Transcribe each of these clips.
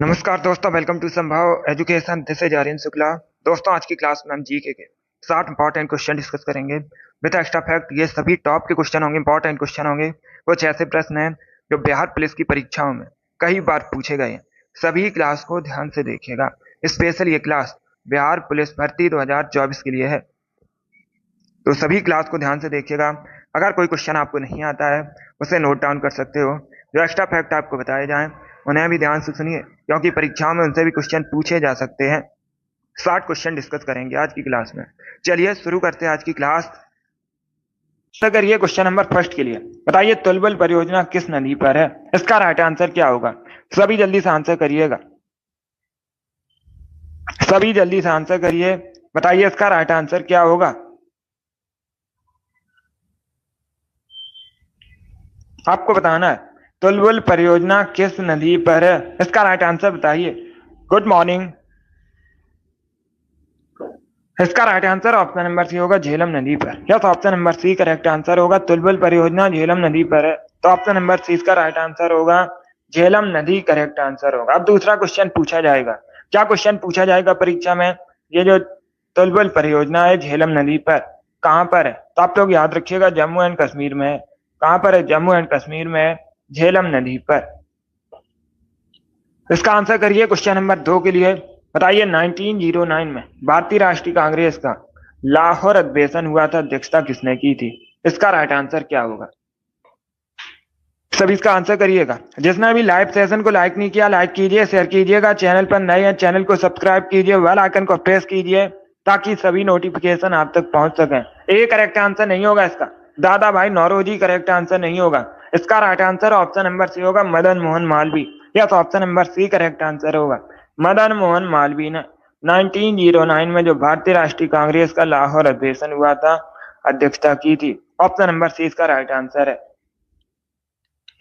नमस्कार दोस्तों, welcome to Sambhav education. This is Aryan Shukla. दोस्तों, आज की क्लास में हम जीके के 60 इंपॉर्टेंट क्वेश्चन डिस्कस करेंगे विद एक्स्ट्रा फैक्ट। ये सभी टॉप के क्वेश्चन होंगे, इंपॉर्टेंट क्वेश्चन होंगे। कुछ ऐसे प्रश्न हैं जो बिहार पुलिस की परीक्षाओं में कई बार पूछे गए हैं। सभी क्लास को ध्यान से देखिएगा। स्पेशल ये क्लास बिहार पुलिस भर्ती 2024 के लिए है, तो सभी क्लास को ध्यान से देखिएगा। अगर कोई क्वेश्चन आपको नहीं आता है उसे नोट डाउन कर सकते हो। जो एक्स्ट्रा फैक्ट आपको बताए जाएं उन्हें भी ध्यान से सुनिए, क्योंकि परीक्षाओं में उनसे भी क्वेश्चन पूछे जा सकते हैं। 60 क्वेश्चन डिस्कस करेंगे आज की क्लास में। चलिए शुरू करते हैं आज की क्लास। करिए क्वेश्चन नंबर फर्स्ट के लिए। बताइए तुलबुल परियोजना किस नदी पर है? इसका राइट आंसर क्या होगा? सभी जल्दी से आंसर करिएगा, सभी जल्दी से आंसर करिए। बताइए इसका राइट आंसर क्या होगा? आपको बताना है तुलबुल परियोजना किस नदी पर है। इसका राइट आंसर बताइए। Good morning. इसका right answer option number C होगा, झेलम नदी पर। Yes, option number C correct answer होगा। तुलबुल परियोजना झेलम नदी पर है, तो ऑप्शन नंबर सी इसका राइट आंसर होगा। झेलम नदी करेक्ट आंसर होगा। अब दूसरा क्वेश्चन पूछा जाएगा। क्या क्वेश्चन पूछा जाएगा परीक्षा में? ये जो तुलबुल परियोजना है झेलम नदी पर कहां पर है, तो आप लोग याद रखिएगा जम्मू एंड कश्मीर में है। कहां पर है? जम्मू एंड कश्मीर में है, झेलम नदी पर। इसका आंसर करिए क्वेश्चन नंबर 2 के लिए। बताइए 1909 में भारतीय राष्ट्रीय कांग्रेस का लाहौर अधिवेशन हुआ था, अध्यक्षता किसने की थी? इसका राइट आंसर क्या होगा? सभी इसका आंसर करिएगा। जिसने भी लाइव सेशन को लाइक नहीं किया, लाइक कीजिए, शेयर कीजिएगा। चैनल पर नए हैं, चैनल को सब्सक्राइब कीजिए, बेल आइकन को प्रेस कीजिए, ताकि सभी नोटिफिकेशन आप तक पहुंच सके। ए करेक्ट आंसर नहीं होगा इसका। दादा भाई नौरोजी करेक्ट आंसर नहीं होगा। इसका right answer option number C होगा, Madan Mohan Malviya. Yes, option number C correct answer होगा। मदन मोहन मालवीय ने 1909 में जो भारतीय राष्ट्रीय कांग्रेस का लाहौर अधिवेशन हुआ था, अध्यक्षता की थी। ऑप्शन नंबर सी इसका राइट आंसर है।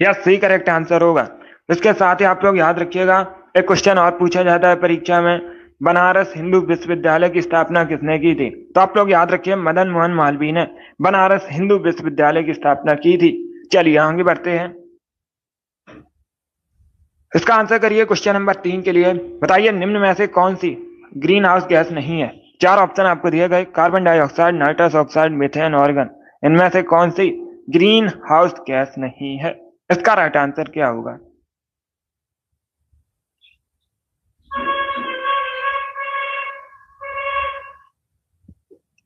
यस, सी करेक्ट आंसर होगा। इसके साथ ही आप लोग याद रखिएगा, एक क्वेश्चन और पूछा जाता है परीक्षा में, बनारस हिंदू विश्वविद्यालय की स्थापना किसने की थी? तो आप लोग याद रखिए मदन मोहन मालवीय ने बनारस हिंदू विश्वविद्यालय की स्थापना की थी। चलिए आगे बढ़ते हैं। इसका आंसर करिए क्वेश्चन नंबर 3 के लिए। बताइए निम्न में से कौन सी ग्रीन हाउस गैस नहीं है? 4 ऑप्शन आपको दिए गए, carbon dioxide, nitrous oxide, methane, organ. इनमें से कौन सी ग्रीन हाउस गैस नहीं है? इसका राइट आंसर क्या होगा?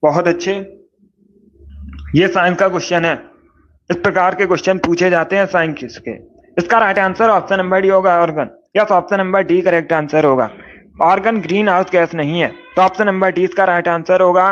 बहुत अच्छे, ये साइंस का क्वेश्चन है। इस प्रकार के क्वेश्चन पूछे जाते हैं साइंस के। इसका right answer option number D होगा, argon. Yes, option number D correct answer होगा। ऑर्गन ग्रीन हाउस गैस नहीं है, तो ऑप्शन नंबर डी इसका राइट आंसर होगा।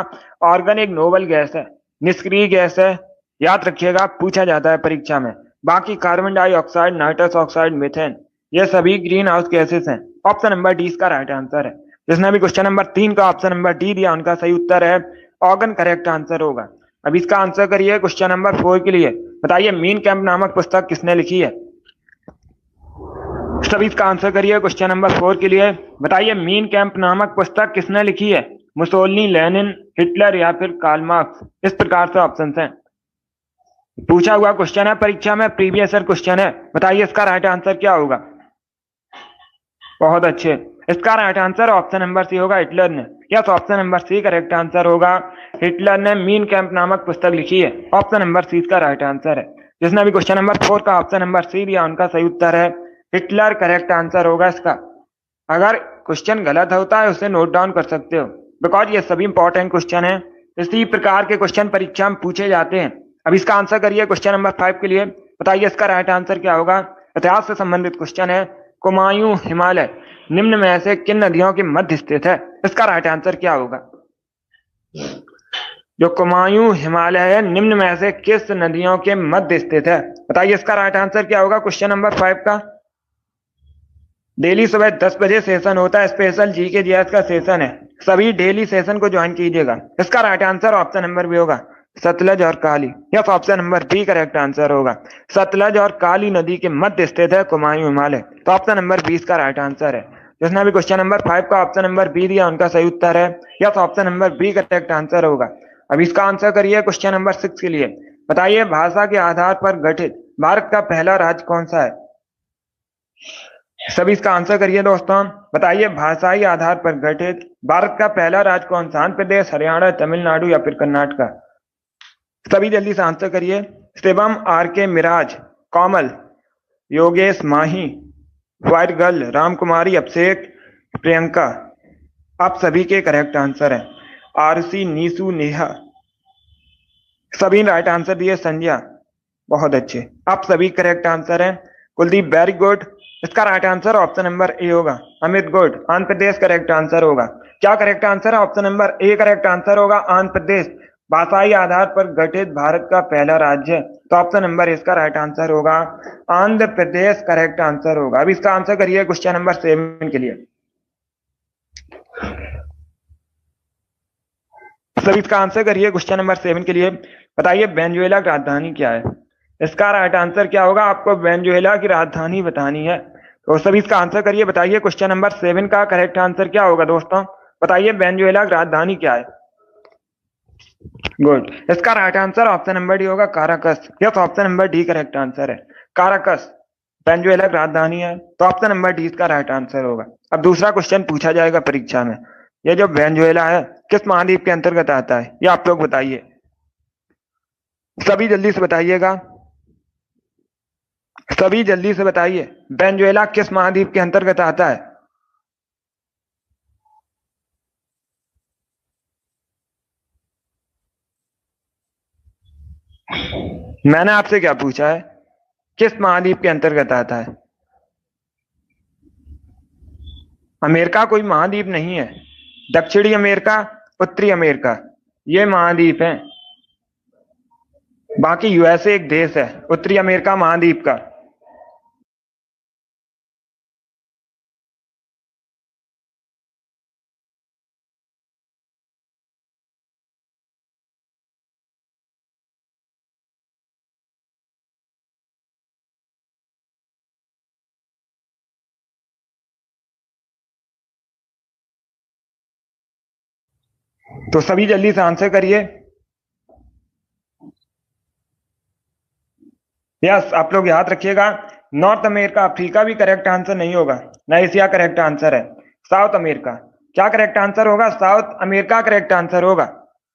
ऑर्गन एक नोबल गैस है, निष्क्रिय गैस है। याद रखिएगा, पूछा जाता है परीक्षा में। बाकी carbon dioxide, nitrous oxide, methane, ये सभी ग्रीन हाउस गैसेस हैं। ऑप्शन नंबर डी इसका राइट आंसर है। जिसने भी क्वेश्चन नंबर 3 का ऑप्शन नंबर डी दिया, उनका सही उत्तर है ऑर्गन करेक्ट आंसर होगा। अब इसका आंसर करिए क्वेश्चन नंबर 4 के लिए। बताइए मीन कैंप नामक पुस्तक किसने लिखी है? सभी इसका आंसर करिए क्वेश्चन नंबर 4 के लिए। बताइए मीन कैंप नामक पुस्तक किसने लिखी है? मुसोलिनी, लेनिन, हिटलर या फिर कार्ल मार्क्स। इस प्रकार से ऑप्शन हैं। पूछा हुआ क्वेश्चन है परीक्षा में, प्रीवियस ईयर क्वेश्चन है। बताइए इसका राइट आंसर क्या होगा? बहुत अच्छे, इसका right answer option number C होगा, हिटलर ने। Yes, option number C correct answer होगा। हिटलर ने मीन कैंप नामक पुस्तक लिखी है। ऑप्शन नंबर सी इसका राइट आंसर है। जिसने भी क्वेश्चन नंबर 4 का ऑप्शन नंबर सी दिया, उनका सही उत्तर है हिटलर करेक्ट आंसर होगा इसका। अगर क्वेश्चन गलत होता है उसे नोट डाउन कर सकते हो, बिकॉज ये सभी इंपॉर्टेंट क्वेश्चन है। इसी प्रकार के क्वेश्चन परीक्षा में पूछे जाते हैं। अब इसका आंसर करिए क्वेश्चन नंबर 5 के लिए। बताइए इसका राइट आंसर क्या होगा? इतिहास से संबंधित क्वेश्चन है। कुमायूं हिमालय निम्न में से किन नदियों के मध्य स्थित है? इसका राइट आंसर क्या होगा? जो कुमायूं हिमालय है, निम्न में से किस नदियों के मध्य स्थित है? बताइए इसका राइट आंसर क्या होगा क्वेश्चन नंबर 5 का। डेली सुबह 10 बजे सेशन होता है, स्पेशल जीके जीएस का सेशन है। सभी डेली सेशन को ज्वाइन कीजिएगा। इसका right answer option number B होगा, सतलज और Kali. Yes, option number B correct answer होगा। सतलज और काली नदी के मध्य स्थित है कुमायूं हिमालय, तो ऑप्शन नंबर 20 का राइट आंसर है। जिसने भी क्वेश्चन नंबर 5 का ऑप्शन नंबर बी दिया, उनका सही उत्तर है yes, option number B correct answer होगा। अब इसका आंसर करिए क्वेश्चन नंबर 6 के लिए। बताइए भाषा के आधार पर गठित भारत का पहला राज्य कौन सा है? सभी इसका आंसर करिए दोस्तों। बताइए भाषाई आधार पर गठित भारत का पहला राज्य कौन सा? आंध्र प्रदेश, हरियाणा, तमिलनाडु या फिर कर्नाटका? सभी जल्दी से आंसर करिए। शिवम, आर के, मिराज, कोमल, योगेश, माही, वाइट गर्ल, राम कुमारी, अभिषेक, प्रियंका। आप सभी के करेक्ट आंसर है। आरसी, नीसू, नेहा, सभी राइट आंसर दिए। संजय, बहुत अच्छे, आप सभी करेक्ट आंसर है। Kuldeep, very good. इसका right answer option number A होगा। Amit, good. Andhra Pradesh correct answer होगा। क्या करेक्ट आंसर है? Option number A correct answer होगा। आंध्र प्रदेश भाषाई आधार पर गठित भारत का पहला राज्य, तो ऑप्शन नंबर इसका राइट आंसर होगा। आंध्र प्रदेश करेक्ट आंसर होगा। अब इसका आंसर करिए क्वेश्चन नंबर 7 के लिए। सभी इसका आंसर करिए क्वेश्चन नंबर 7 के लिए। बताइए वेनेजुएला की राजधानी क्या है? इसका राइट आंसर क्या होगा? आपको वेनेजुएला की राजधानी बतानी है, तो सभी इसका आंसर करिए। बताइए क्वेश्चन नंबर 7 का करेक्ट आंसर क्या होगा दोस्तों? बताइए वेनेजुएला की राजधानी क्या है? गुड। इसका right answer option number D होगा, Caracas. Yes, option number D correct answer है। काराकस वेनेजुएला की राजधानी है, तो ऑप्शन नंबर डी इसका राइट आंसर होगा। अब दूसरा क्वेश्चन पूछा जाएगा परीक्षा में। ये जो वेनेजुएला है किस महाद्वीप के अंतर्गत आता है, ये आप लोग बताइए। सभी जल्दी से बताइएगा, सभी जल्दी से बताइए। वेनेजुएला किस महाद्वीप के अंतर्गत आता है? मैंने आपसे क्या पूछा है? किस महाद्वीप के अंतर्गत आता है? अमेरिका कोई महाद्वीप नहीं है। दक्षिणी अमेरिका, उत्तरी अमेरिका, ये महाद्वीप है। बाकी यूएसए एक देश है उत्तरी अमेरिका महाद्वीप का। तो सभी जल्दी से आंसर करिए। यस, आप लोग याद रखिएगा, नॉर्थ अमेरिका, अफ्रीका भी करेक्ट आंसर नहीं होगा। न एशिया करेक्ट आंसर है। साउथ अमेरिका क्या करेक्ट आंसर होगा? साउथ अमेरिका करेक्ट आंसर होगा।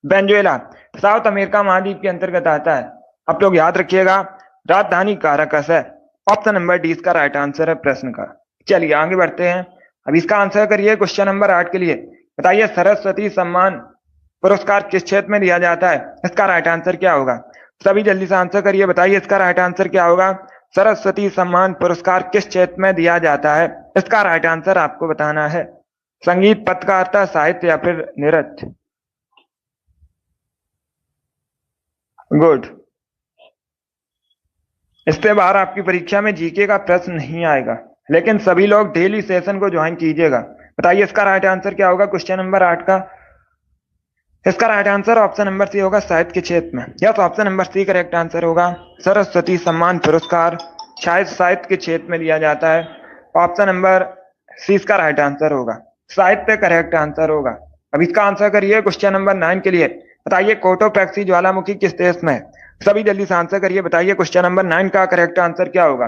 वेनेजुएला साउथ अमेरिका महाद्वीप के अंतर्गत आता है। आप लोग याद रखिएगा, राजधानी काराकस है। ऑप्शन नंबर डी इसका राइट आंसर है प्रश्न का। चलिए आगे बढ़ते हैं। अब इसका आंसर करिए क्वेश्चन नंबर 8 के लिए। बताइए सरस्वती सम्मान पुरस्कार किस क्षेत्र में दिया जाता है? इसका राइट आंसर क्या होगा? सभी जल्दी से आंसर करिए। बताइए इसका राइट आंसर क्या होगा? सरस्वती सम्मान पुरस्कार किस क्षेत्र में दिया जाता है? इसका राइट आंसर आपको बताना है। संगीत, पत्रकारिता, साहित्य या फिर नृत्य? गुड। इससे बाहर आपकी परीक्षा में जीके का प्रश्न नहीं आएगा, लेकिन सभी लोग डेली सेशन को ज्वाइन कीजिएगा। बताइए इसका राइट आंसर क्या होगा क्वेश्चन नंबर 8 का? इसका right answer option number C होगा, साहित्य के क्षेत्र में। Yes, option number C correct answer होगा। सरस्वती सम्मान पुरस्कार शायद साहित्य के क्षेत्र में दिया जाता है। ऑप्शन नंबर सी इसका राइट आंसर होगा। साहित्य करेक्ट आंसर होगा। अब इसका आंसर करिए क्वेश्चन नंबर 9 के लिए। बताइए कोटोपैक्सी ज्वालामुखी किस देश में है? सभी जल्दी से आंसर करिए। बताइए क्वेश्चन नंबर 9 का करेक्ट आंसर क्या होगा?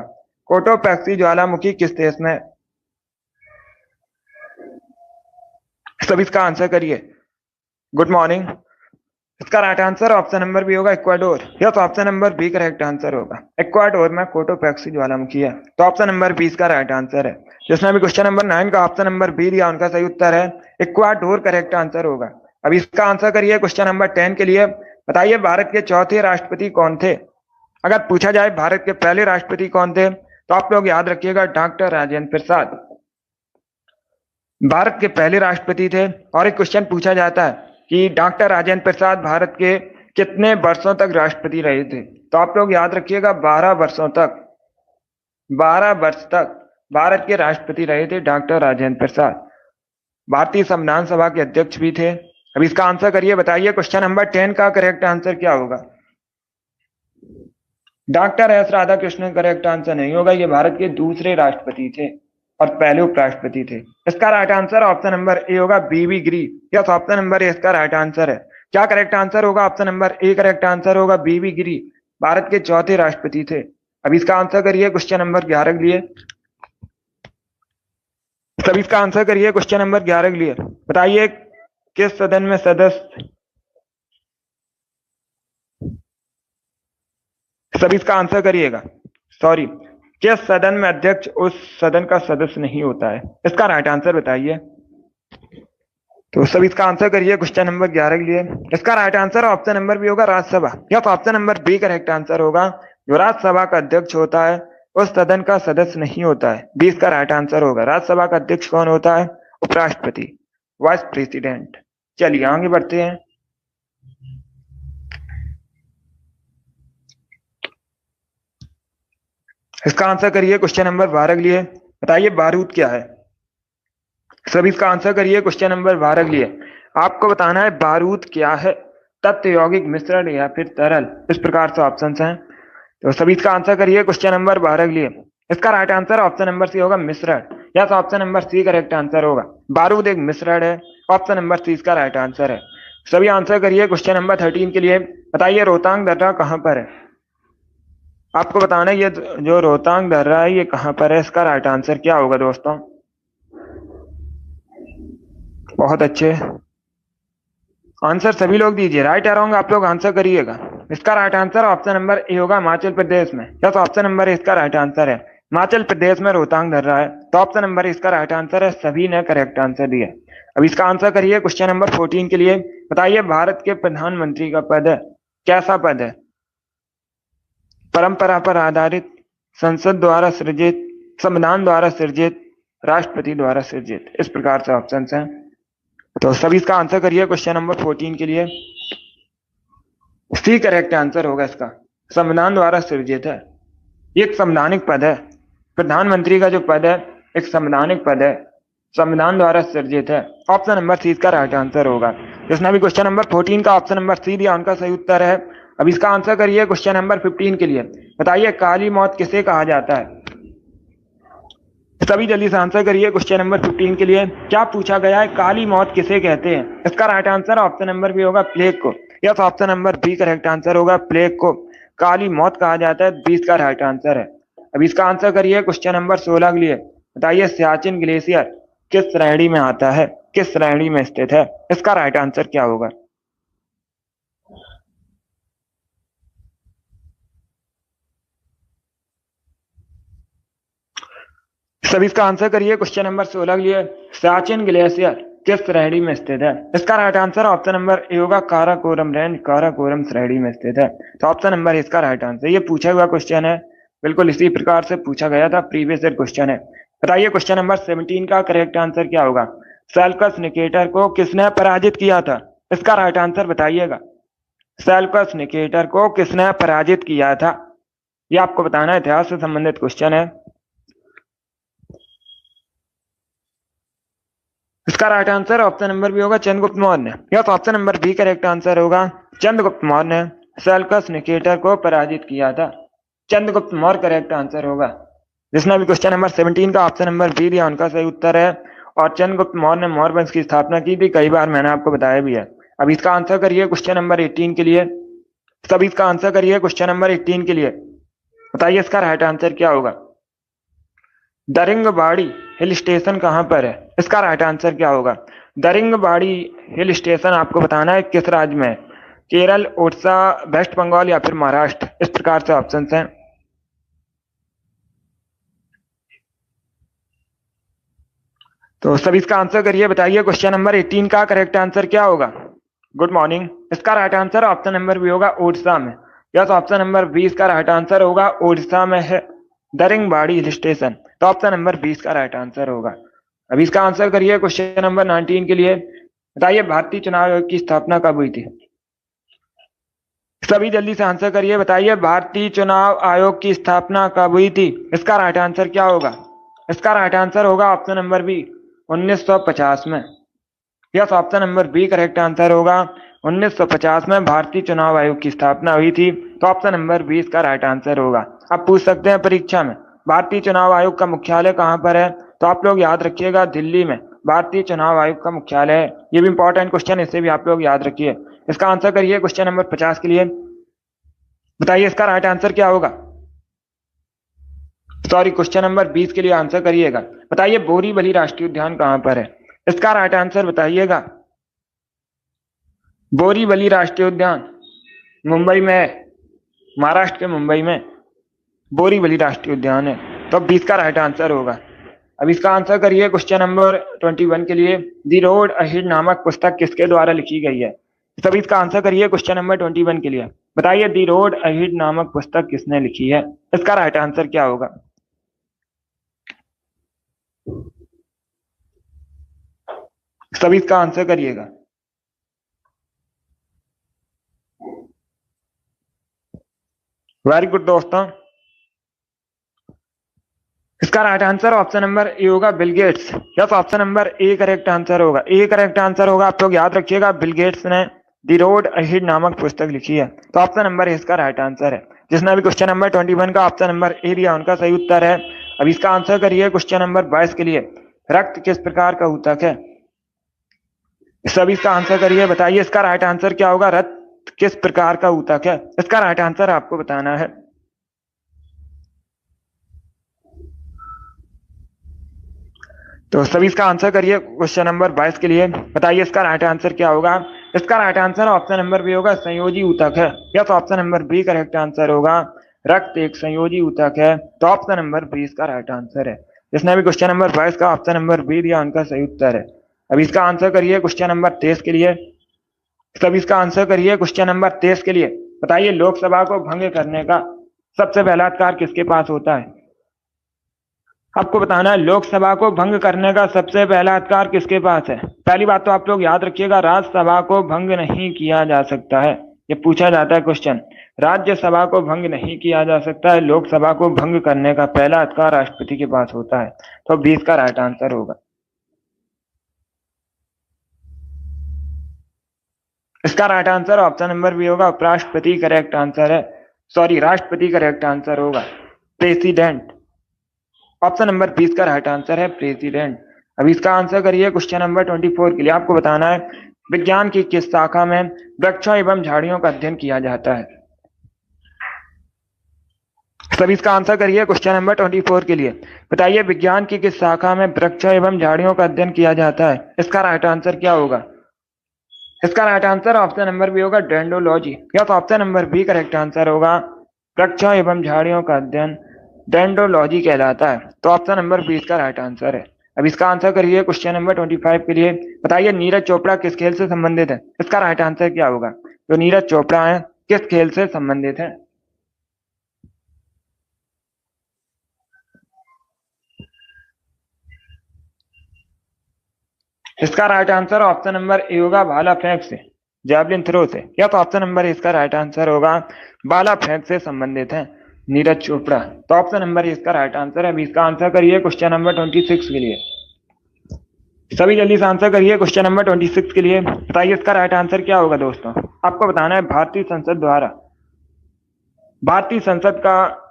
कोटोपैक्सी ज्वालामुखी किस देश में? सभी इसका आंसर करिए। Good morning. इसका right answer option number B होगा, Ecuador. Yes, option number B correct answer होगा। इक्वाडोर में कोटोपैक्सी ज्वालामुखी है, तो ऑप्शन नंबर बी इसका राइट आंसर है। जिसने भी क्वेश्चन नंबर 9 का ऑप्शन नंबर बी दिया उनका सही उत्तर है इक्वाडोर करेक्ट आंसर होगा। अब इसका आंसर करिए क्वेश्चन नंबर 10 के लिए। बताइए भारत के चौथे राष्ट्रपति कौन थे? अगर पूछा जाए भारत के पहले राष्ट्रपति कौन थे, तो आप लोग याद रखिएगा डॉक्टर राजेंद्र प्रसाद भारत के पहले राष्ट्रपति थे। और एक क्वेश्चन पूछा जाता है कि डॉक्टर राजेंद्र प्रसाद भारत के कितने वर्षों तक राष्ट्रपति रहे थे, तो आप लोग याद रखिएगा 12 वर्षों तक, 12 वर्ष तक भारत के राष्ट्रपति रहे थे डॉक्टर राजेंद्र प्रसाद। भारतीय संविधान सभा के अध्यक्ष भी थे। अब इसका आंसर करिए। बताइए क्वेश्चन नंबर 10 का करेक्ट आंसर क्या होगा? Doctor S Radhakrishnan correct answer नहीं होगा। ये भारत के दूसरे राष्ट्रपति थे और पहले उपराष्ट्रपति थे। इसका right answer option number A होगा, बीबी गिरी। यस, ऑप्शन नंबर ए इसका राइट आंसर है। क्या करेक्ट आंसर होगा? Option number A correct answer होगा, बीबी गिरी भारत के चौथे राष्ट्रपति थे। अब इसका आंसर करिए क्वेश्चन नंबर 11 के लिए। सभी इसका आंसर करिए क्वेश्चन नंबर 11 के लिए। बताइए किस सदन में सदस्य, सभी इसका आंसर करिएगा, सॉरी, किस सदन में अध्यक्ष उस सदन का सदस्य नहीं होता है? इसका राइट आंसर बताइए। तो सभी इसका आंसर करिए क्वेश्चन नंबर 11 के लिए। इसका right answer option number B होगा, राज्यसभा। या तो option number B correct answer होगा। जो राज्यसभा का अध्यक्ष होता है उस सदन का सदस्य नहीं होता है। बी इसका राइट आंसर होगा। राज्यसभा का अध्यक्ष कौन होता है? उपराष्ट्रपति, वाइस प्रेसिडेंट। चलिए आगे बढ़ते हैं। इसका आंसर करिए क्वेश्चन नंबर 12 के लिए। बताइए बारूद क्या है? सभी इसका आंसर करिए क्वेश्चन नंबर 12 के लिए। आपको बताना है बारूद क्या है, तत्व यौगिक मिश्रण या फिर तरल। इस प्रकार से ऑप्शन हैं। तो सभी इसका आंसर करिए क्वेश्चन नंबर 12 के लिए। इसका right answer option number C होगा, मिश्रण। या तो option number C correct answer होगा। बारूद एक मिश्रण है। ऑप्शन नंबर सी इसका राइट आंसर है। सभी आंसर करिए क्वेश्चन नंबर 13 के लिए। बताइए रोहतांग दर्रा कहां पर है? आपको बताना है ये जो रोहतांग दर्रा है ये कहां पर है। इसका राइट आंसर क्या होगा दोस्तों? बहुत अच्छे आंसर सभी लोग दीजिए। राइट या रॉन्ग आप लोग आंसर करिएगा। इसका right answer option number A होगा, हिमाचल प्रदेश में। या तो ऑप्शन नंबर ए इसका राइट आंसर है। हिमाचल प्रदेश में रोहतांग दर्रा है। तो ऑप्शन नंबर ए इसका राइट आंसर है। सभी ने करेक्ट आंसर दिया। अब इसका आंसर करिए क्वेश्चन नंबर 14 के लिए। बताइए भारत के प्रधानमंत्री का पद है, कैसा पद है? परंपरा पर आधारित, संसद द्वारा सृजित, संविधान द्वारा सृजित, राष्ट्रपति द्वारा सृजित। इस प्रकार से ऑप्शन हैं। तो सभी इसका आंसर करिए क्वेश्चन नंबर 14 के लिए। सी करेक्ट आंसर होगा इसका, संविधान द्वारा सृजित है। ये एक संवैधानिक पद है। प्रधानमंत्री का जो पद है एक संवैधानिक पद है, संविधान द्वारा सृजित है। ऑप्शन नंबर सी इसका राइट आंसर होगा। जिसने भी क्वेश्चन नंबर 14 का ऑप्शन नंबर सी दिया उनका सही उत्तर है। अब इसका आंसर करिए क्वेश्चन नंबर 15 के लिए। बताइए काली मौत किसे कहा जाता है? सभी जल्दी से आंसर करिए क्वेश्चन नंबर 15 के लिए। क्या पूछा गया है, काली मौत किसे कहते हैं? इसका right answer option number B होगा, प्लेग को। या तो option number B correct answer होगा, प्लेग को काली मौत कहा जाता है। 20 का राइट आंसर है। अब इसका आंसर करिए क्वेश्चन नंबर 16 के लिए। बताइए सियाचिन ग्लेशियर किस श्रेणी में आता है, किस श्रेणी में स्थित है? इसका राइट आंसर क्या होगा? सभी इसका आंसर करिए क्वेश्चन नंबर 16 के लिए। सियाचिन ग्लेशियर किस श्रेणी में स्थित है? इसका right answer option number A होगा, काराकोरम रेंज, काराकोरम श्रेणी में स्थित है। तो ऑप्शन नंबर इसका राइट आंसर। ये पूछा हुआ क्वेश्चन है, बिल्कुल इसी प्रकार से पूछा गया था, प्रीवियस ईयर क्वेश्चन है। बताइए क्वेश्चन नंबर 17 का करेक्ट आंसर क्या होगा? सेल्कस निकेटर को किसने पराजित किया था? इसका राइट आंसर बताइएगा। सेल्कस निकेटर को किसने पराजित किया था? ये आपको बताना, इतिहास से संबंधित क्वेश्चन है। इसका right answer option number B होगा, चंद्रगुप्त मौर्य। या तो option number B correct answer होगा, चंद्रगुप्त मौर्य ने सेल्कस निकेटर को पराजित किया था। चंद्रगुप्त मौर्य करेक्ट आंसर होगा। जिसने भी क्वेश्चन नंबर 17 का ऑप्शन नंबर बी दिया उनका सही उत्तर है। और चंद्रगुप्त मौर्य ने मौर्य वंश की स्थापना की थी, कई बार मैंने आपको बताया भी है। अब इसका आंसर करिए क्वेश्चन नंबर 18 के लिए। सभी इसका आंसर करिए क्वेश्चन नंबर 18 के लिए। बताइए इसका राइट आंसर क्या होगा? दरिंगबाड़ी हिल स्टेशन कहां पर है? इसका राइट आंसर क्या होगा? दरिंगबाड़ी हिल स्टेशन आपको बताना है किस राज्य में है? केरल, उड़ीसा, वेस्ट बंगाल या फिर महाराष्ट्र। इस प्रकार से ऑप्शन हैं। तो सभी इसका आंसर करिए। बताइए क्वेश्चन नंबर 18 का करेक्ट आंसर क्या होगा? Good morning. इसका right answer option number B होगा, उड़ीसा में। या तो ऑप्शन नंबर 20 का राइट आंसर होगा, उड़ीसा में है दरिंगबाड़ी हिल स्टेशन। तो ऑप्शन नंबर 20 का राइट आंसर होगा। अब इसका आंसर करिए क्वेश्चन नंबर 19 के लिए। बताइए भारतीय चुनाव आयोग की स्थापना कब हुई थी? सभी जल्दी से आंसर करिए। बताइए भारतीय चुनाव आयोग की स्थापना कब हुई थी? इसका राइट आंसर क्या होगा? इसका राइट आंसर होगा ऑप्शन नंबर बी, 1950 में। Yes, option number B correct answer होगा। 1950 में भारतीय चुनाव आयोग की स्थापना हुई थी। तो ऑप्शन नंबर 20 का राइट आंसर होगा। आप पूछ सकते हैं परीक्षा में भारतीय चुनाव आयोग का मुख्यालय कहां पर है? तो आप लोग याद रखिएगा, दिल्ली में भारतीय चुनाव आयोग का मुख्यालय है। ये भी इंपॉर्टेंट क्वेश्चन, इसे भी आप लोग याद रखिए। इसका आंसर करिए क्वेश्चन नंबर 50 के लिए। बताइए इसका राइट आंसर क्या होगा? सॉरी, क्वेश्चन नंबर 20 के लिए आंसर करिएगा। बताइए बोरीवली राष्ट्रीय उद्यान कहाँ पर है? इसका राइट आंसर बताइएगा। बोरीवली राष्ट्रीय उद्यान मुंबई में है, महाराष्ट्र के मुंबई में बोरीवली राष्ट्रीय उद्यान है। तो अब 20 का राइट आंसर होगा। अब इसका आंसर करिए क्वेश्चन नंबर 21 के लिए। द रोड अहेड नामक पुस्तक किसके द्वारा लिखी गई है? तभी इसका आंसर करिए क्वेश्चन नंबर 21 के लिए। बताइए द रोड अहेड नामक पुस्तक किसने लिखी है? इसका राइट आंसर क्या होगा? सभी इसका आंसर करिएगा। वेरी गुड दोस्तों, इसका right answer option number A होगा, Bill Gates. Yes, option number A correct answer होगा। ए करेक्ट आंसर होगा। आप लोग याद रखिएगा, बिल गेट्स ने द रोड अहेड नामक पुस्तक लिखी है। तो ऑप्शन नंबर ए इसका राइट आंसर है। जिसने अभी क्वेश्चन नंबर 21 का ऑप्शन नंबर ए दिया उनका सही उत्तर है। अब इसका आंसर करिए क्वेश्चन नंबर 22 के लिए। रक्त किस प्रकार का ऊतक है? सभी इसका आंसर करिए। बताइए इसका राइट आंसर क्या होगा? रक्त किस प्रकार का ऊतक है? इसका राइट आंसर आपको बताना है। तो सभी इसका आंसर करिए क्वेश्चन नंबर 22 के लिए। बताइए इसका राइट आंसर क्या होगा? इसका right answer option number B होगा, संयोजी ऊतक है। या तो option number B correct answer होगा, रक्त एक संयोजी ऊतक है। तो ऑप्शन नंबर बी इसका राइट आंसर है। जिसने भी क्वेश्चन नंबर 22 का ऑप्शन नंबर बी दिया उनका सही उत्तर है। अब इसका आंसर करिए क्वेश्चन नंबर 23 के लिए। सभी इसका आंसर करिए क्वेश्चन नंबर 23 के लिए। बताइए लोकसभा को भंग करने का सबसे पहला अधिकार किसके पास होता है? आपको बताना है लोकसभा को भंग करने का सबसे पहला अधिकार किसके पास है। पहली बात तो आप लोग याद रखिएगा, राज्यसभा को भंग नहीं किया जा सकता है। ये पूछा जाता है क्वेश्चन, राज्यसभा को भंग नहीं किया जा सकता है। लोकसभा को भंग करने का पहला अधिकार राष्ट्रपति के पास होता है। तो 20 का राइट आंसर होगा। इसका right answer option number B होगा, उपराष्ट्रपति करेक्ट आंसर है। सॉरी, राष्ट्रपति करेक्ट आंसर होगा, प्रेसिडेंट। ऑप्शन नंबर 20 का राइट आंसर है प्रेसिडेंट। अब इसका आंसर करिए क्वेश्चन नंबर 24 के लिए। आपको बताना है विज्ञान की किस शाखा में वृक्षों एवं झाड़ियों का अध्ययन किया जाता है? सभी इसका आंसर करिए क्वेश्चन नंबर 24 के लिए। बताइए विज्ञान की किस शाखा में वृक्षों एवं झाड़ियों का अध्ययन किया जाता है? इसका राइट आंसर क्या होगा? इसका right answer option number B होगा, डेंड्रोलॉजी। या तो option number B correct answer होगा, वृक्षों एवं झाड़ियों का अध्ययन डेंड्रोलॉजी कहलाता है। तो ऑप्शन नंबर 20 का राइट आंसर है। अब इसका आंसर करिए क्वेश्चन नंबर 25 के लिए। बताइए नीरज चोपड़ा किस खेल से संबंधित है? इसका राइट आंसर क्या होगा? जो नीरज चोपड़ा है किस खेल से संबंधित है? इसका right answer option number A होगा, भाला फेंक से, जैवलिन थ्रो से। या तो ऑप्शन नंबर इसका राइट आंसर होगा, भाला फेंक से संबंधित है नीरज चोपड़ा। तो ऑप्शन नंबर इसका राइट आंसर है। अभी इसका आंसर करिए क्वेश्चन नंबर 26 के लिए। सभी जल्दी से आंसर करिए क्वेश्चन नंबर 26 के लिए। बताइए इसका राइट आंसर क्या होगा दोस्तों? आपको बताना है भारतीय संसद का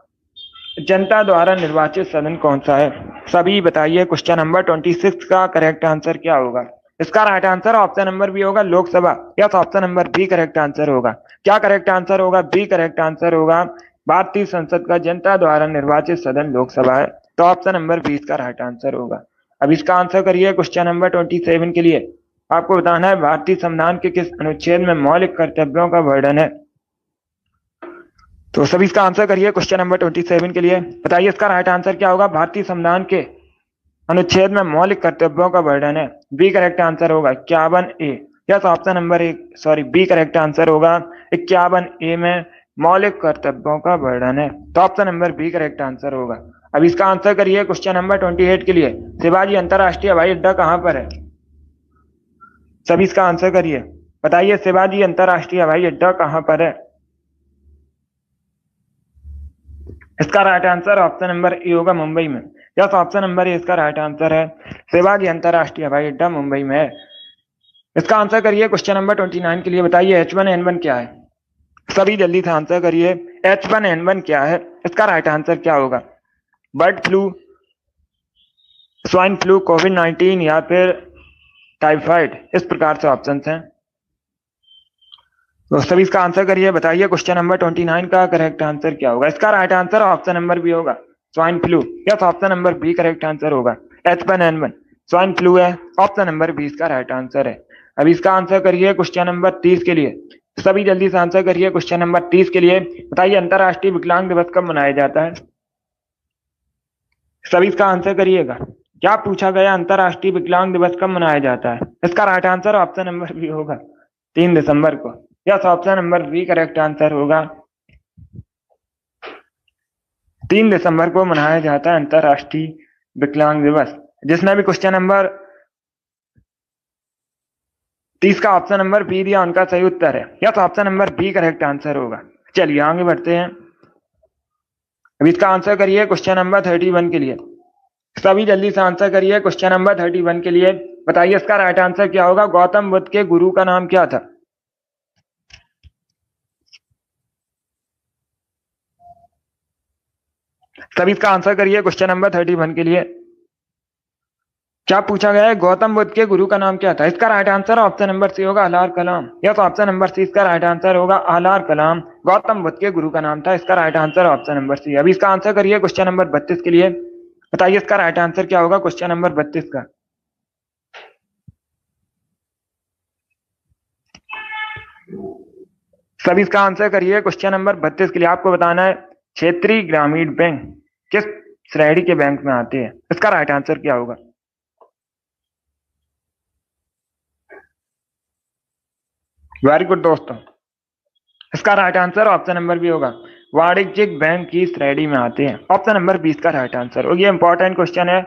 जनता द्वारा निर्वाचित सदन कौन सा है? सभी बताइए क्वेश्चन नंबर 26 का करेक्ट आंसर क्या होगा? इसका right answer option number B होगा, लोकसभा। या तो option number B correct answer होगा। क्या करेक्ट आंसर होगा? बी करेक्ट आंसर होगा, भारतीय संसद का जनता द्वारा निर्वाचित सदन लोकसभा है। तो ऑप्शन नंबर 20 का राइट आंसर होगा। अब इसका आंसर करिए क्वेश्चन नंबर 27 के लिए। आपको बताना है भारतीय संविधान के किस अनुच्छेद में मौलिक कर्तव्यों का वर्णन है? तो सभी इसका आंसर करिए क्वेश्चन नंबर 27 के लिए। बताइए इसका राइट आंसर क्या होगा? भारतीय संविधान के अनुच्छेद में मौलिक कर्तव्यों का वर्णन है। बी करेक्ट आंसर होगा 51A। यस, option number B correct answer होगा, 51A में मौलिक कर्तव्यों का वर्णन है। तो option number B correct answer होगा। अब इसका आंसर करिए क्वेश्चन नंबर 28 के लिए। शिवाजी अंतरराष्ट्रीय हवाई अड्डा कहाँ पर है? सभी इसका आंसर करिए। बताइए शिवाजी अंतरराष्ट्रीय हवाई अड्डा कहाँ पर है? इसका right answer option number A होगा, मुंबई में। यस, ऑप्शन नंबर ए इसका राइट आंसर है, शिवाजी अंतरराष्ट्रीय हवाई अड्डा मुंबई में है। इसका आंसर करिए क्वेश्चन नंबर 29 के लिए। बताइए H1N1 क्या है? सभी जल्दी से आंसर करिए, H1N1 क्या है? इसका राइट आंसर क्या होगा? बर्ड फ्लू, स्वाइन फ्लू, कोविड-19 या फिर टाइफाइड? इस प्रकार से ऑप्शन हैं। तो सभी इसका आंसर करिए। बताइए क्वेश्चन नंबर 29 का करेक्ट आंसर क्या होगा? इसका right answer option number B होगा, swine flu. Yes, option number B correct answer होगा। H1N1 स्वाइन फ्लू है, ऑप्शन नंबर बी इसका राइट आंसर है। अब इसका आंसर करिए क्वेश्चन नंबर 30 के लिए। सभी जल्दी से आंसर करिए क्वेश्चन नंबर 30 के लिए। बताइए अंतरराष्ट्रीय विकलांग दिवस कब मनाया जाता है? सभी इसका आंसर करिएगा। क्या पूछा गया, अंतरराष्ट्रीय विकलांग दिवस कब मनाया जाता है? इसका right answer option number B होगा, 3 दिसंबर को। Yes, option number B correct answer होगा। 3 दिसंबर को मनाया जाता है अंतरराष्ट्रीय विकलांग दिवस। जिसने भी क्वेश्चन नंबर 30 का ऑप्शन नंबर बी दिया उनका सही उत्तर है। Yes, option number B correct answer होगा। चलिए आगे बढ़ते हैं। अब इसका आंसर करिए क्वेश्चन नंबर 31 के लिए। सभी जल्दी से आंसर करिए क्वेश्चन नंबर 31 के लिए। बताइए इसका राइट आंसर क्या होगा? गौतम बुद्ध के गुरु का नाम क्या था? सभी इसका आंसर करिए क्वेश्चन नंबर 31 के लिए। क्या पूछा गया है? गौतम बुद्ध के गुरु का नाम क्या था? इसका right answer option number C होगा, अलार Kalam. Yes, option number C इसका राइट आंसर होगा, अलार कलाम गौतम बुद्ध के गुरु का नाम था। इसका right answer option number C. अभी इसका आंसर करिए क्वेश्चन नंबर 32 के लिए। बताइए इसका राइट आंसर क्या होगा क्वेश्चन नंबर 32 का? सभी इसका आंसर करिए क्वेश्चन नंबर 32 के लिए। आपको बताना है क्षेत्रीय ग्रामीण बैंक किस श्रेणी के बैंक में आते हैं? इसका राइट आंसर क्या होगा? वेरी गुड दोस्तों, इसका right answer option number B होगा, वाणिज्यिक बैंक की श्रेणी में आते हैं। ऑप्शन नंबर 20 का राइट आंसर। और ये इंपॉर्टेंट क्वेश्चन है,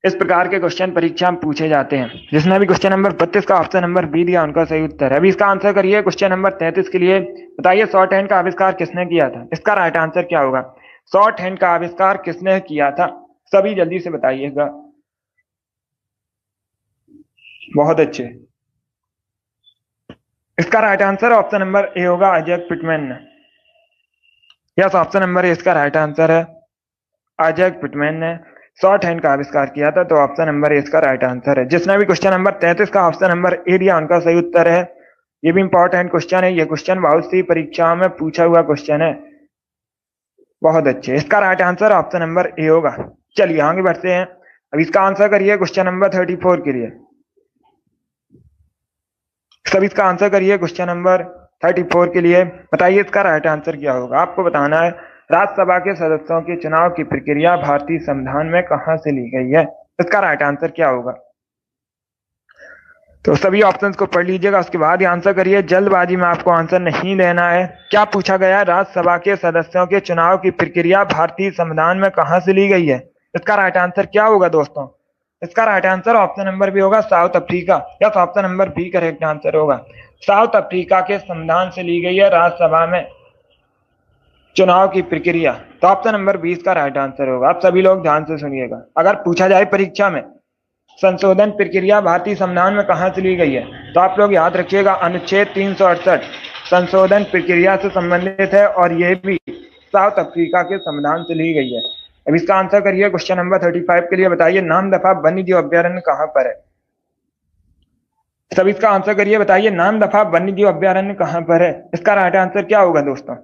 इस प्रकार के क्वेश्चन परीक्षा में पूछे जाते हैं। जिसने भी क्वेश्चन नंबर 32 का ऑप्शन नंबर बी दिया उनका सही उत्तर है। अभी इसका आंसर करिए क्वेश्चन नंबर 33 के लिए। बताइए शॉर्ट हैंड का आविष्कार किसने किया था? इसका राइट आंसर क्या होगा? शॉर्ट हैंड का आविष्कार किसने किया था? सभी जल्दी से बताइएगा। बहुत अच्छे, इसका right answer option number A होगा, आइजैक पिटमैन ने। यस, ऑप्शन नंबर ए इसका राइट आंसर है, आइजैक पिटमैन ने शॉर्ट हैंड का आविष्कार किया था। तो ऑप्शन नंबर ए इसका राइट आंसर है। जिसने भी क्वेश्चन नंबर 33 का ऑप्शन नंबर ए दिया उनका सही उत्तर है। ये भी इंपॉर्टेंट क्वेश्चन है, ये क्वेश्चन बहुत सी परीक्षाओं में पूछा हुआ क्वेश्चन है। बहुत अच्छे, इसका right answer option number A होगा। चलिए आगे बढ़ते हैं। अब इसका आंसर करिए क्वेश्चन नंबर 34 के लिए। सब इसका आंसर करिए क्वेश्चन नंबर 34 के लिए। बताइए इसका राइट आंसर क्या होगा? आपको बताना है राज्यसभा के सदस्यों के चुनाव की प्रक्रिया भारतीय संविधान में कहां से ली गई है? इसका राइट आंसर क्या होगा? तो सभी ऑप्शंस को पढ़ लीजिएगा, उसके बाद ही आंसर करिए। जल्दबाजी में आपको आंसर नहीं लेना है। क्या पूछा गया? राज्यसभा के सदस्यों के चुनाव की प्रक्रिया भारतीय संविधान में कहां से ली गई है? इसका राइट आंसर क्या होगा दोस्तों? इसका right answer option number B होगा, South Africa. Yes, option number B correct answer होगा। साउथ अफ्रीका के संविधान से ली गई है राज्यसभा में चुनाव की प्रक्रिया। तो ऑप्शन नंबर 20 का राइट आंसर होगा। आप सभी लोग ध्यान से सुनिएगा। अगर पूछा जाए परीक्षा में संशोधन प्रक्रिया भारतीय संविधान में कहां से ली गई है, तो आप लोग याद रखिएगा अनुच्छेद 368 संशोधन प्रक्रिया से संबंधित है, और यह भी साउथ अफ्रीका के संविधान से ली गई है। अब इसका आंसर करिए क्वेश्चन नंबर 35 के लिए। बताइए नामदफा वन्यजीव अभ्यारण्य कहां पर है? सब इसका आंसर करिए। बताइए नामदफा वन्यजीव अभ्यारण्य कहां पर है? इसका राइट आंसर क्या होगा दोस्तों?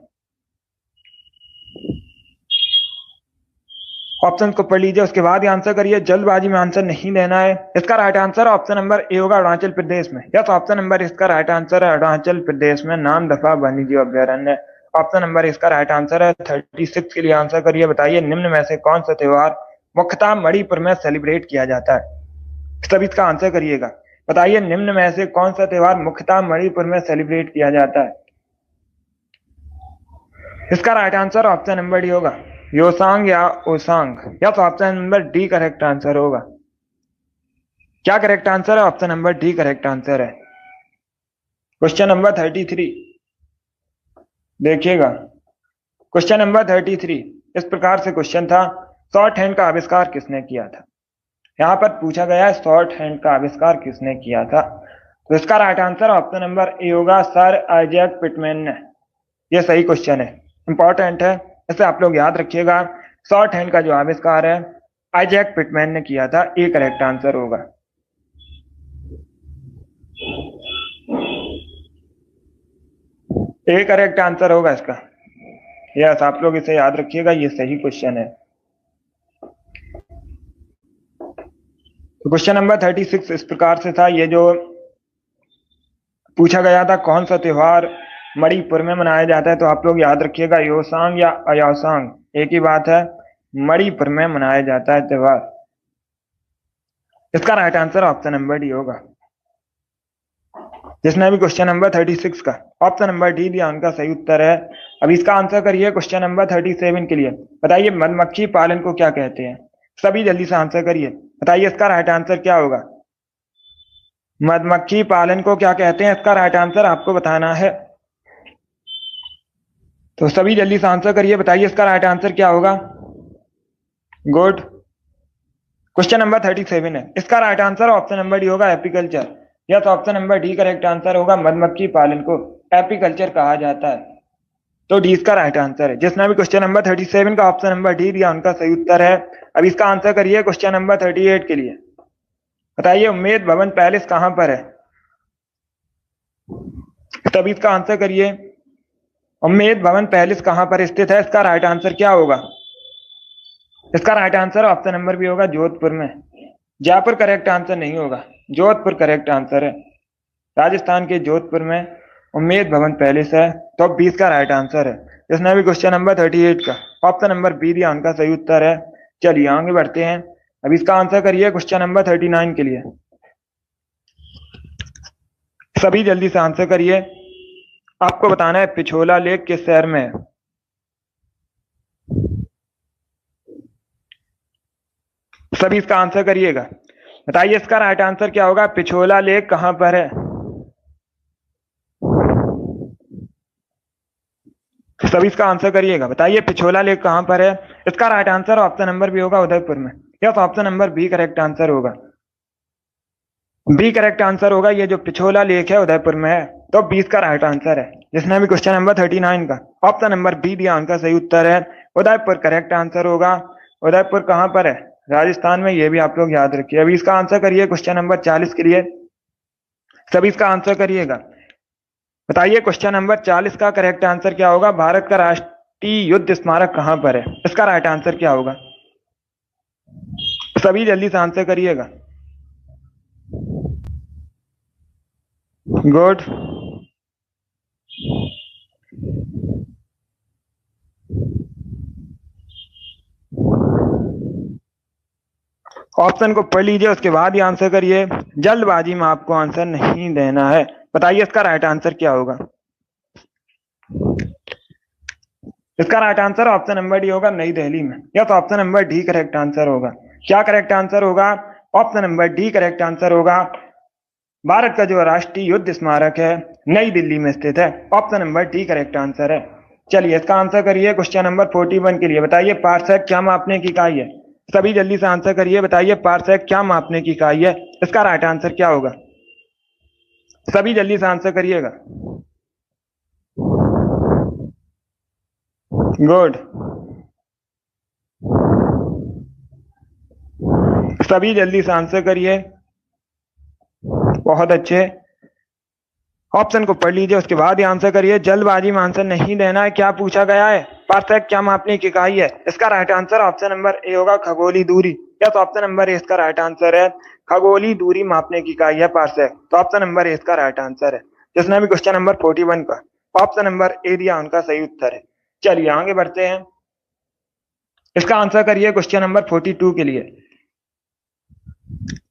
ऑप्शन को पढ़ लीजिए, उसके बाद ही आंसर करिए। जल्दबाजी में आंसर नहीं लेना है। इसका right answer option number A होगा, अरुणाचल प्रदेश में। यस, ऑप्शन नंबर इसका राइट आंसर है, अरुणाचल प्रदेश में नामदफा वन्यजीव अभ्यारण्य। ऑप्शन नंबर इसका राइट आंसर है। 36 के लिए आंसर करिए। बताइए निम्न में से कौन सा त्योहार मुख्यतः मणिपुर में सेलिब्रेट किया जाता है? सब इसका आंसर करिएगा। बताइए निम्न में से कौन सा त्योहार मुख्यतः मणिपुर में सेलिब्रेट किया जाता है? इसका right answer option number D होगा, योसांग या Osang. Yes, option number D correct answer होगा। क्या करेक्ट आंसर है? Option number D correct answer है। क्वेश्चन नंबर 33 देखिएगा। क्वेश्चन नंबर 33 इस प्रकार से क्वेश्चन था, शॉर्ट हैंड का आविष्कार किसने किया था? यहां पर पूछा गया है शॉर्ट हैंड का आविष्कार किसने किया था। तो इसका right answer option number A होगा, सर आइजैक पिटमैन ने। यह सही क्वेश्चन है, इंपॉर्टेंट है, इसे आप लोग याद रखिएगा। शॉर्ट हैंड का जो आविष्कार है आइजैक पिटमैन ने किया था। ए करेक्ट आंसर होगा। ए करेक्ट आंसर होगा इसका। यस, आप लोग इसे याद रखिएगा, ये सही क्वेश्चन है। तो क्वेश्चन नंबर 36 इस प्रकार से था, ये जो पूछा गया था कौन सा त्योहार मणिपुर में मनाया जाता है, तो आप लोग याद रखिएगा योसांग या अयोसांग, एक ही बात है, मणिपुर में मनाया जाता है त्योहार। इसका right answer option number D होगा। जिसने भी क्वेश्चन नंबर 36 का ऑप्शन नंबर डी दिया उनका सही उत्तर है। अब इसका आंसर करिए क्वेश्चन नंबर 37 के लिए। बताइए मधुमक्खी पालन को क्या कहते हैं? सभी जल्दी से आंसर करिए, बताइए इसका राइट आंसर क्या होगा। मधुमक्खी पालन को क्या कहते हैं, इसका राइट आंसर आपको बताना है। तो सभी जल्दी से आंसर करिए, बताइए इसका राइट आंसर क्या होगा। गुड, क्वेश्चन नंबर 37 है, इसका right answer option number D होगा एपीकल्चर। यह तो option number D correct answer होगा, मधुमक्खी पालन को एपीकल्चर कहा जाता है। तो डी इसका राइट आंसर है। जिसने भी क्वेश्चन नंबर 37 का ऑप्शन नंबर डी दिया उनका सही उत्तर है। अब इसका आंसर करिए क्वेश्चन नंबर 38 के लिए। बताइए उम्मेद भवन पैलेस कहां पर है? तब इसका आंसर करिए उम्मेद भवन पैलेस कहां पर स्थित है, इसका राइट आंसर क्या होगा। इसका right answer option number B होगा जोधपुर में। जयपुर करेक्ट आंसर नहीं होगा, जोधपुर करेक्ट आंसर है। राजस्थान के जोधपुर में उम्मेद भवन पैलेस है, तो 20 का राइट आंसर है। जिसने भी क्वेश्चन नंबर 38 का ऑप्शन नंबर बी दिया उनका सही उत्तर है। चलिए आगे बढ़ते हैं। अब इसका आंसर करिए क्वेश्चन नंबर 39 के लिए। सभी जल्दी से आंसर करिए। आपको बताना है पिछोला लेक किस शहर में है। सभी इसका आंसर करिएगा, बताइए इसका राइट आंसर क्या होगा। पिछोला लेक कहां पर है? सभी इसका आंसर करिएगा, बताइए पिछोला लेक कहां पर है। इसका right answer option number B होगा उदयपुर में। Yes, option number B correct answer होगा, बी करेक्ट आंसर होगा। ये जो पिछोला लेक है उदयपुर में है, तो 20 का राइट आंसर है। जिसने भी क्वेश्चन नंबर 39 का ऑप्शन नंबर बी दिया उनका सही उत्तर है, उदयपुर करेक्ट आंसर होगा। उदयपुर कहां पर है? राजस्थान में, ये भी आप लोग याद रखिए। अभी इसका आंसर करिए क्वेश्चन नंबर 40 के लिए। सभी इसका आंसर करिएगा, बताइए क्वेश्चन नंबर 40 का करेक्ट आंसर क्या होगा। भारत का राष्ट्रीय युद्ध स्मारक कहां पर है, इसका राइट आंसर क्या होगा। सभी जल्दी से आंसर करिएगा। गुड, ऑप्शन को पढ़ लीजिए, उसके बाद ही आंसर करिए। जल्दबाजी में आपको आंसर नहीं देना है। बताइए इसका राइट आंसर क्या होगा। इसका right answer option number D होगा नई दिल्ली में। या तो option number D correct answer होगा। क्या करेक्ट आंसर होगा? Option number D correct answer होगा। भारत का जो राष्ट्रीय युद्ध स्मारक है नई दिल्ली में स्थित है। Option number D correct answer है। चलिए इसका आंसर करिए क्वेश्चन नंबर 41 के लिए। बताइए पारसेक क्या मापने की इकाई है। सभी जल्दी से आंसर करिए, बताइए पारसेक क्या मापने की इकाई है, इसका राइट आंसर क्या होगा। सभी जल्दी से आंसर करिएगा। गुड, सभी जल्दी से आंसर करिए, बहुत अच्छे। ऑप्शन को पढ़ लीजिए, उसके बाद ही आंसर करिए। जल्दबाजी में आंसर नहीं देना है। क्या पूछा गया है? पारसेक क्या मापने की इकाई है, इसका right answer option number A होगा खगोलीय दूरी। या तो ऑप्शन नंबर ए इसका राइट आंसर है, खगोलीय दूरी मापने की इकाई है पारसेक। तो ऑप्शन नंबर ए इसका राइट आंसर है। जिसने भी क्वेश्चन नंबर 41 का ऑप्शन नंबर ए दिया उनका सही उत्तर है। चलिए आगे बढ़ते हैं। इसका आंसर करिए क्वेश्चन नंबर 42 के लिए।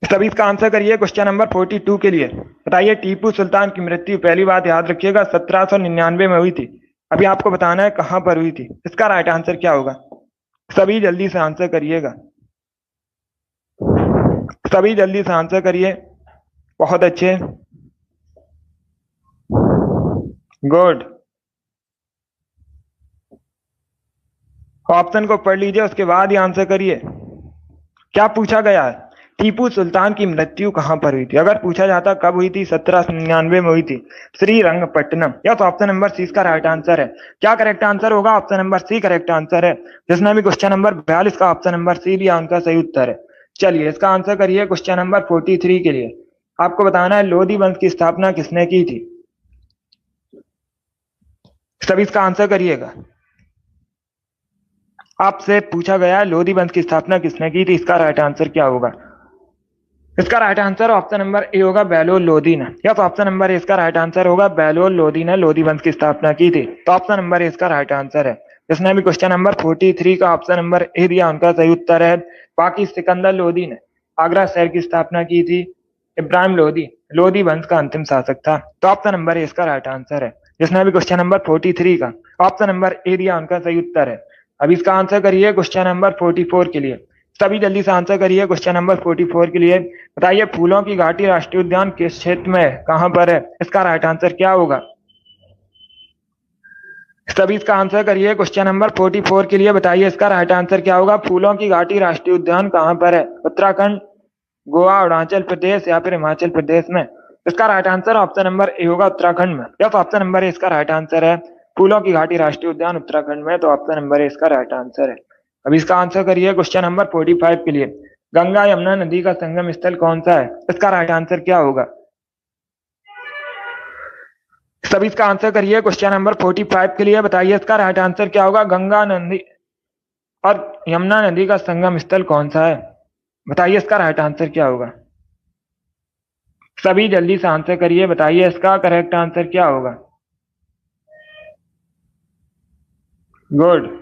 सभी इसका आंसर करिए क्वेश्चन नंबर 42 के लिए। बताइए टीपू सुल्तान की मृत्यु, पहली बात याद रखिएगा, 1799 में हुई थी। अभी आपको बताना है कहां पर हुई थी, इसका राइट आंसर क्या होगा। सभी जल्दी से आंसर करिएगा, सभी जल्दी से आंसर करिए, बहुत अच्छे। गुड, ऑप्शन को पढ़ लीजिए, उसके बाद ही आंसर करिए। क्या पूछा गया है? टीपू सुल्तान की मृत्यु कहां पर हुई थी। अगर पूछा जाता कब हुई थी, 1799 में हुई थी, श्रीरंगपट्टनम। या तो ऑप्शन नंबर सी का राइट आंसर है। क्या करेक्ट आंसर होगा? Option number C correct answer है। जिसने भी क्वेश्चन नंबर 42 का ऑप्शन नंबर सी दिया उनका सही उत्तर है। चलिए इसका आंसर करिए क्वेश्चन नंबर 43 के लिए। आपको बताना है लोधी वंश की स्थापना किसने की थी। सभी इसका आंसर करिएगा। आपसे पूछा गया है लोधी वंश की स्थापना किसने की थी, इसका राइट आंसर क्या होगा? इसका right answer option number A होगा बेलोल लोधी ने। यस, ऑप्शन नंबर ए इसका राइट आंसर होगा बेलोल लोधी ने लोधी वंश की स्थापना की थी। तो ऑप्शन नंबर ए इसका राइट आंसर है। जिसने भी क्वेश्चन नंबर 43 का ऑप्शन नंबर ए दिया उनका सही उत्तर है। बाकी सिकंदर लोधी ने आगरा शहर की स्थापना की थी। इब्राहिम लोधी लोधी वंश का अंतिम शासक था। तो ऑप्शन नंबर ए इसका राइट आंसर है। जिसने भी क्वेश्चन नंबर 43 का ऑप्शन नंबर ए दिया उनका सही उत्तर है। अब इसका आंसर करिए क्वेश्चन नंबर 44 के लिए। सभी जल्दी से आंसर करिए क्वेश्चन नंबर 44 के लिए। बताइए फूलों की घाटी राष्ट्रीय उद्यान किस क्षेत्र में है, कहां पर है? इसका राइट आंसर क्या होगा? सभी इसका आंसर करिए क्वेश्चन नंबर 44 के लिए। बताइए इसका राइट आंसर क्या होगा? फूलों की घाटी राष्ट्रीय उद्यान कहां पर है? उत्तराखंड, गोवा, अरुणाचल प्रदेश या फिर हिमाचल प्रदेश में? इसका right answer option number A होगा उत्तराखंड में। यस, ऑप्शन नंबर ए इसका राइट आंसर है। फूलों की घाटी राष्ट्रीय उद्यान उत्तराखंड में। तो ऑप्शन नंबर ए इसका राइट आंसर है। अब इसका आंसर करिए क्वेश्चन नंबर 45 के लिए। गंगा यमुना नदी का संगम स्थल कौन सा है? इसका राइट आंसर क्या होगा? सभी इसका आंसर करिए क्वेश्चन नंबर 45 के लिए। बताइए इसका राइट आंसर क्या होगा? गंगा नदी और यमुना नदी का संगम स्थल कौन सा है? बताइए इसका राइट आंसर क्या होगा? सभी जल्दी से आंसर करिए। बताइए इसका करेक्ट आंसर क्या होगा? गुड।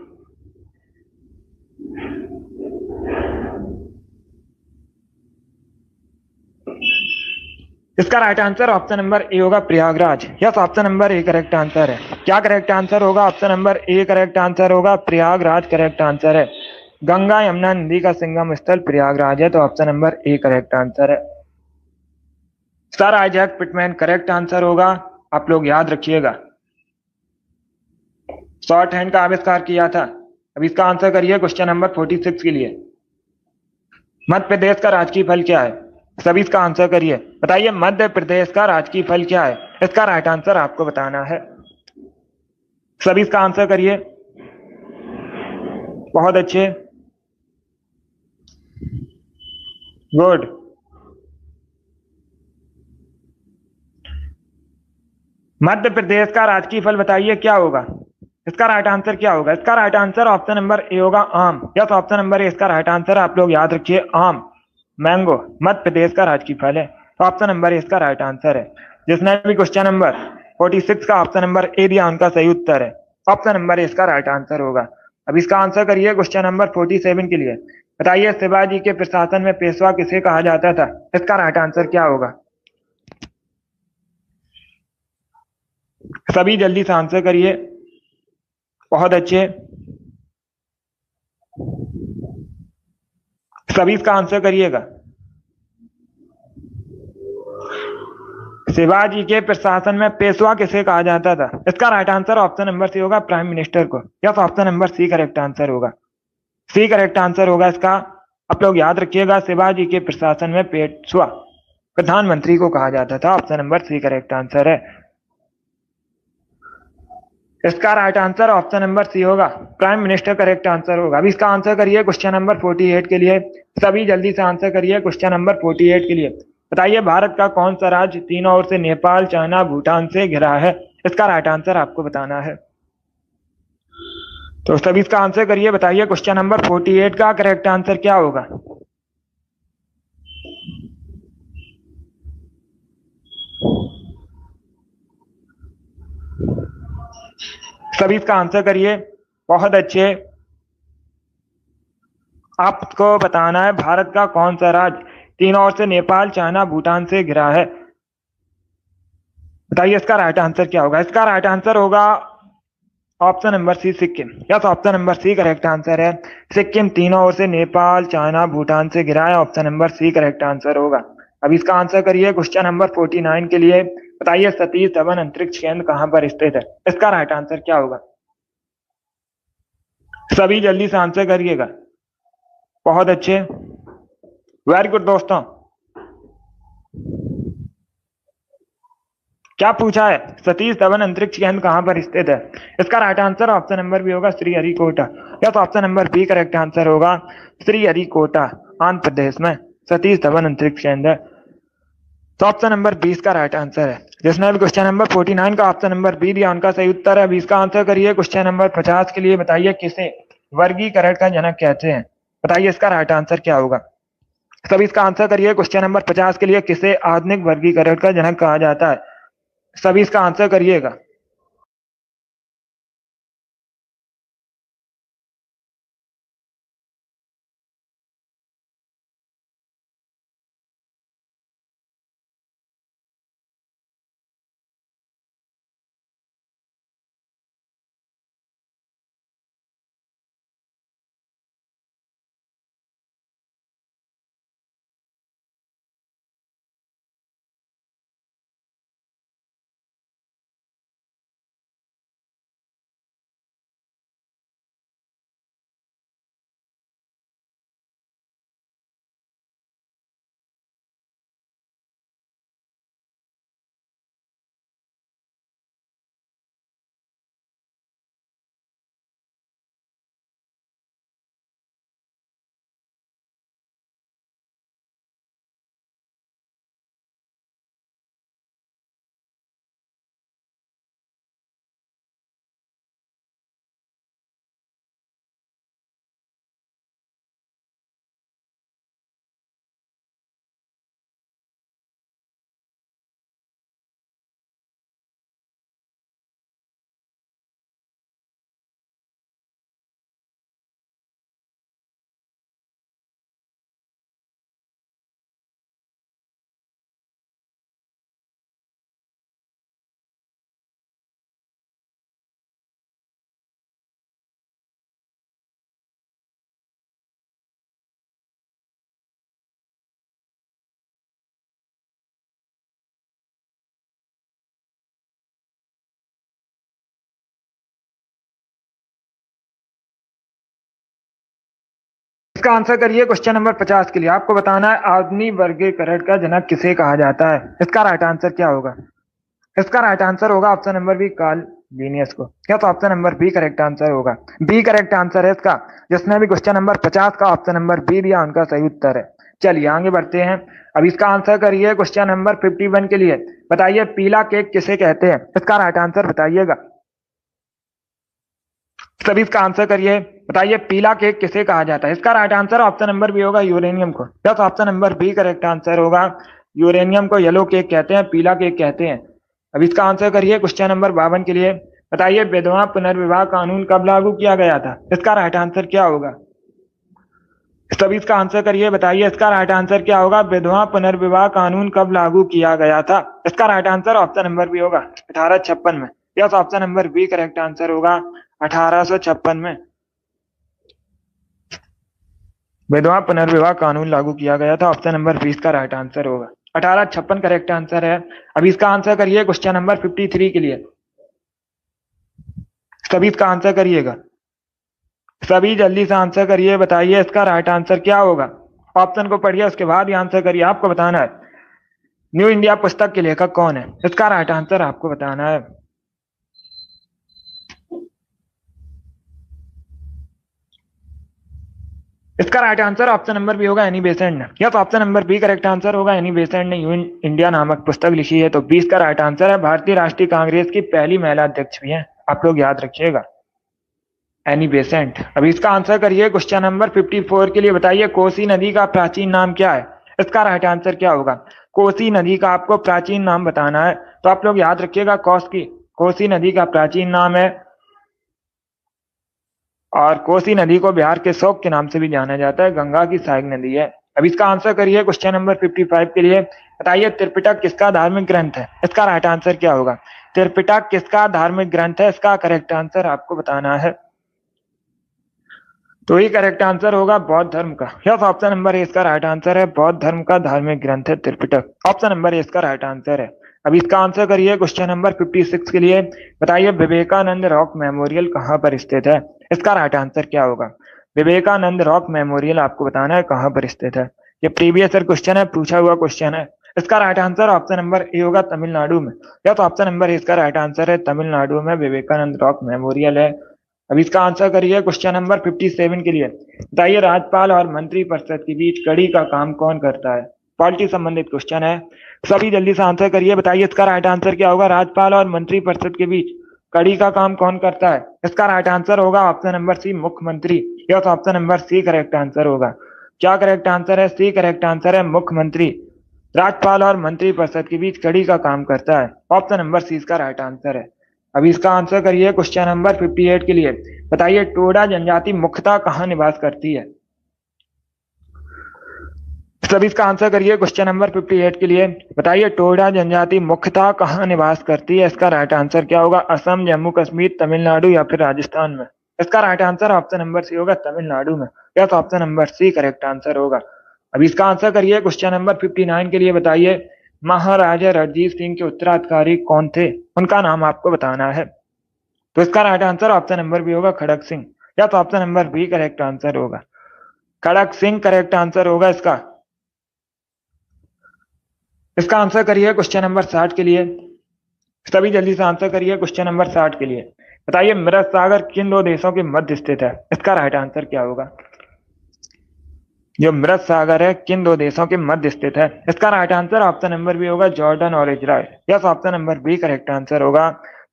इसका right answer option number A होगा Prayagraj. Yes, option number A correct answer है। क्या करेक्ट आंसर होगा? Option number A correct answer होगा। प्रयागराज करेक्ट आंसर है। गंगा यमुना नदी का संगम स्थल प्रयागराज है। तो option number A correct answer है। Sir Isaac Pitman correct answer होगा। आप लोग याद रखिएगा। शॉर्ट हैंड का आविष्कार किया था। अब इसका आंसर करिए क्वेश्चन नंबर 46 के लिए। मध्य प्रदेश का राजकीय फल क्या है? सभी इसका आंसर करिए। बताइए मध्य प्रदेश का राजकीय फल क्या है? इसका राइट आंसर आपको बताना है। सभी इसका आंसर करिए। बहुत अच्छे, गुड। मध्य प्रदेश का राजकीय फल बताइए क्या होगा? इसका राइट आंसर क्या होगा? इसका right answer option number A होगा आम। यस, ऑप्शन नंबर ए इसका राइट आंसर है। आप लोग याद रखिए आम, मैंगो मध्य प्रदेश का राजकीय फल है। तो ऑप्शन नंबर ए इसका राइट आंसर है। जिसने भी क्वेश्चन नंबर 46 का ऑप्शन नंबर ए दिया उनका सही उत्तर है। ऑप्शन नंबर ए इसका राइट आंसर होगा। अब इसका आंसर करिए क्वेश्चन नंबर 47 के लिए। बताइए शिवाजी के प्रशासन में पेशवा किसे कहा जाता था? इसका राइट आंसर क्या होगा? सभी जल्दी से आंसर करिए। बहुत अच्छे, सभी इसका आंसर करिएगा। शिवाजी के प्रशासन में पेशवा किसे कहा जाता था? इसका right answer option number C होगा प्राइम मिनिस्टर को। Yes, option number C correct answer होगा। सी करेक्ट आंसर होगा इसका। आप लोग याद रखिएगा शिवाजी के प्रशासन में पेशवा प्रधानमंत्री को कहा जाता था। Option number C correct answer है। इसका right answer option number C होगा प्राइम मिनिस्टर करेक्ट आंसर होगा। अभी इसका आंसर करिए क्वेश्चन नंबर 48 के लिए। सभी जल्दी से आंसर करिए क्वेश्चन नंबर 48 के लिए। बताइए भारत का कौन सा राज्य तीनों ओर से नेपाल, चाइना, भूटान से घिरा है? इसका राइट आंसर आपको बताना है। तो सभी इसका आंसर करिए। बताइए क्वेश्चन नंबर 48 का करेक्ट आंसर क्या होगा? सभी इसका आंसर करिए। बहुत अच्छे, आपको बताना है भारत का कौन सा राज्य तीनों ओर से नेपाल, चाइना, भूटान से घिरा है। बताइए इसका राइट आंसर क्या होगा? इसका राइट आंसर होगा option number C Sikkim. Yes, option number C correct answer है। सिक्किम तीनों ओर से नेपाल, चाइना, भूटान से घिरा है। Option number C correct answer होगा। अब इसका आंसर करिए क्वेश्चन नंबर 49 के लिए। बताइए सतीश धवन अंतरिक्ष केंद्र कहां पर स्थित है? इसका राइट आंसर क्या होगा? सभी जल्दी से आंसर करिएगा। बहुत अच्छे, वेरी गुड दोस्तों। क्या पूछा है? सतीश धवन अंतरिक्ष केंद्र कहां पर स्थित है? इसका right answer option number B होगा Sriharikota. Yes, option number B correct answer होगा। श्रीहरिकोटा आंध्र प्रदेश में सतीश धवन अंतरिक्ष केंद्र। तो ऑप्शन नंबर 20 का राइट आंसर है। जिसने भी क्वेश्चन नंबर 49 का ऑप्शन नंबर बी दिया उनका सही उत्तर है। 20 का आंसर करिए क्वेश्चन नंबर 50 के लिए। बताइए किसे वर्गीकरण का जनक कहते हैं? बताइए इसका राइट आंसर क्या होगा। सभी इसका आंसर करिए। क्वेश्चन नंबर 50 के लिए किसे आधुनिक वर्गीकरण का जनक कहा जाता है? सभी इसका आंसर करिएगा। इसका आंसर करिए क्वेश्चन नंबर 50 के लिए। आपको बताना है आधुनिक वर्गीकरण का जनक किसे कहा जाता है। इसका राइट आंसर क्या होगा? इसका राइट आंसर होगा option number B, Carl Linnaeus को। क्या? तो option number B correct answer होगा। बी करेक्ट आंसर है इसका। जिसने भी क्वेश्चन नंबर 50 का ऑप्शन नंबर बी दिया उनका सही उत्तर है। चलिए आगे बढ़ते हैं। अब इसका आंसर करिए क्वेश्चन नंबर 51 के लिए। बताइए पीला केक किसे कहते हैं? इसका राइट आंसर बताइएगा। सभी इसका आंसर करिए। बताइए पीला केक किसे कहा जाता है? इसका right answer option number B होगा, यूरेनियम को। Yes, option number B correct answer होगा। यूरेनियम को येलो केक कहते हैं, पीला केक कहते हैं। अब इसका आंसर करिए क्वेश्चन नंबर 52 के लिए। बताइए विधवा पुनर्विवाह कानून कब लागू किया गया था? इसका राइट आंसर क्या होगा? सभी इसका आंसर करिए। बताइए इसका राइट आंसर क्या होगा? विधवा पुनर्विवाह कानून कब लागू किया गया था? इसका right answer option number B होगा, 1856 में। Yes, option number B correct answer होगा, 1856 में विधवा पुनर्विवाह कानून लागू किया गया था। ऑप्शन नंबर 20 का राइट आंसर होगा, 1856 करेक्ट आंसर है। अब इसका आंसर करिए क्वेश्चन नंबर 53 के लिए। सभी इसका आंसर करिएगा। सभी जल्दी से आंसर करिए। बताइए इसका राइट आंसर क्या होगा? ऑप्शन को पढ़िए उसके बाद ही आंसर करिए। आपको बताना है न्यू इंडिया पुस्तक के लेखक कौन है? इसका राइट आंसर आपको बताना है। इसका right answer option number B होगा, एनी बेसेंट ने। Yes, option number B correct answer होगा। एनी बेसेंट ने न्यू इंडिया नामक पुस्तक लिखी है। तो 20 का राइट आंसर है। भारतीय राष्ट्रीय कांग्रेस की पहली महिला अध्यक्ष भी है, आप लोग याद रखिएगा, एनी बेसेंट। अभी इसका आंसर करिए क्वेश्चन नंबर 54 के लिए। बताइए कोसी नदी का प्राचीन नाम क्या है? इसका राइट आंसर क्या होगा? कोसी नदी का आपको प्राचीन नाम बताना है। तो आप लोग याद रखिएगा, कोसी नदी का प्राचीन नाम है, और कोसी नदी को बिहार के शोक के नाम से भी जाना जाता है, गंगा की सहायक नदी है। अब इसका आंसर करिए क्वेश्चन नंबर 55 के लिए। बताइए त्रिपिटक किसका धार्मिक ग्रंथ है? इसका राइट आंसर क्या होगा? त्रिपिटक किसका धार्मिक ग्रंथ है? इसका करेक्ट आंसर आपको बताना है। तो ये करेक्ट आंसर होगा बौद्ध धर्म का। यस, ऑप्शन नंबर ए इसका राइट आंसर है। बौद्ध धर्म का धार्मिक ग्रंथ है त्रिपिटक। ऑप्शन नंबर ए इसका राइट आंसर है। अब इसका आंसर करिए क्वेश्चन नंबर 56 के लिए। बताइए विवेकानंद रॉक मेमोरियल कहाँ पर स्थित है? इसका राइट आंसर क्या होगा? विवेकानंद रॉक मेमोरियल आपको बताना है कहाँ पर स्थित है। ये प्रीवियस ईयर क्वेश्चन है, पूछा हुआ क्वेश्चन है। इसका right answer option number A होगा, तमिलनाडु में। या तो ऑप्शन नंबर ए इसका राइट आंसर है, तमिलनाडु में विवेकानंद रॉक मेमोरियल है। अब इसका आंसर करिए क्वेश्चन नंबर 57 के लिए। बताइए राज्यपाल और मंत्री परिषद के बीच कड़ी का काम कौन करता है? पॉलिटी संबंधित क्वेश्चन है, सभी जल्दी से आंसर करिए। बताइए इसका राइट आंसर क्या होगा? राज्यपाल और मंत्री परिषद के बीच कड़ी का काम कौन करता है? इसका राइट आंसर होगा ऑप्शन नंबर सी, मुख्यमंत्री। Yes, option number C correct answer होगा। क्या करेक्ट आंसर है? सी करेक्ट आंसर है, मुख्यमंत्री राज्यपाल और मंत्रिपरिषद के बीच कड़ी का काम करता है। ऑप्शन नंबर सी इसका राइट आंसर है। अभी इसका आंसर करिए क्वेश्चन नंबर 58 के लिए। बताइए टोडा जनजाति मुख्यतः कहाँ निवास करती है? सभी इसका आंसर करिए क्वेश्चन नंबर 58 के लिए। बताइए टोडा जनजाति मुख्यतः कहाँ निवास करती है? इसका राइट आंसर क्या होगा? असम, जम्मू कश्मीर, तमिलनाडु या फिर राजस्थान में? इसका right answer option number C होगा, तमिलनाडु में। Yes, option number C correct answer होगा। अभी इसका आंसर करिए क्वेश्चन नंबर 59 के लिए। बताइए महाराजा रणजीत सिंह के उत्तराधिकारी कौन थे? उनका नाम आपको बताना है। तो इसका right answer option number B होगा, खड़क सिंह। या तो option number B correct answer होगा, खड़क सिंह करेक्ट आंसर होगा इसका। इसका आंसर करिए क्वेश्चन नंबर 60 के लिए। सभी जल्दी से आंसर करिए क्वेश्चन नंबर 60 के लिए। बताइए मृत सागर किन दो देशों के मध्य स्थित है? इसका राइट आंसर क्या होगा? जो मृत सागर है किन दो देशों के मध्य स्थित है? इसका right answer option number B होगा, जॉर्डन और इजराइल। यस, option number B correct answer होगा,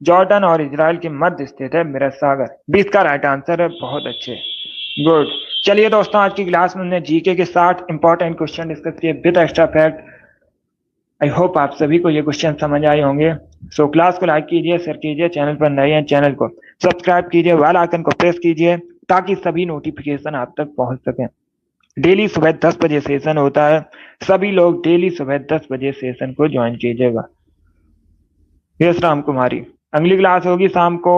जॉर्डन और इजराइल के मध्य स्थित है मृत सागर। बी इसका राइट आंसर है। बहुत अच्छे, गुड। चलिए दोस्तों, आज की क्लास में हमने जीके के 60 इंपॉर्टेंट क्वेश्चन डिस्कस किए with extra fact. I hope आप सभी को ये क्वेश्चन समझ आए होंगे। सो क्लास को लाइक कीजिए, शेयर कीजिए, चैनल पर नए हैं चैनल को सब्सक्राइब कीजिए, बेल आइकन को प्रेस कीजिए ताकि सभी नोटिफिकेशन आप तक पहुंच सके। डेली सुबह 10 बजे सेशन होता है, सभी लोग डेली सुबह 10 बजे सेशन को ज्वाइन कीजिएगा। यस राम कुमारी, अगली क्लास होगी शाम को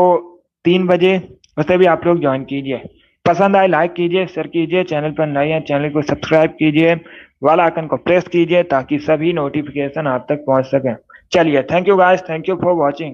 3 बजे, उसे भी आप लोग ज्वाइन कीजिए। पसंद आए लाइक कीजिए, शेयर कीजिए, चैनल पर नए हैं चैनल को सब्सक्राइब कीजिए, वाल आइकन को प्रेस कीजिए ताकि सभी नोटिफिकेशन आप तक पहुंच सके। चलिए, thank you guys, thank you for watching.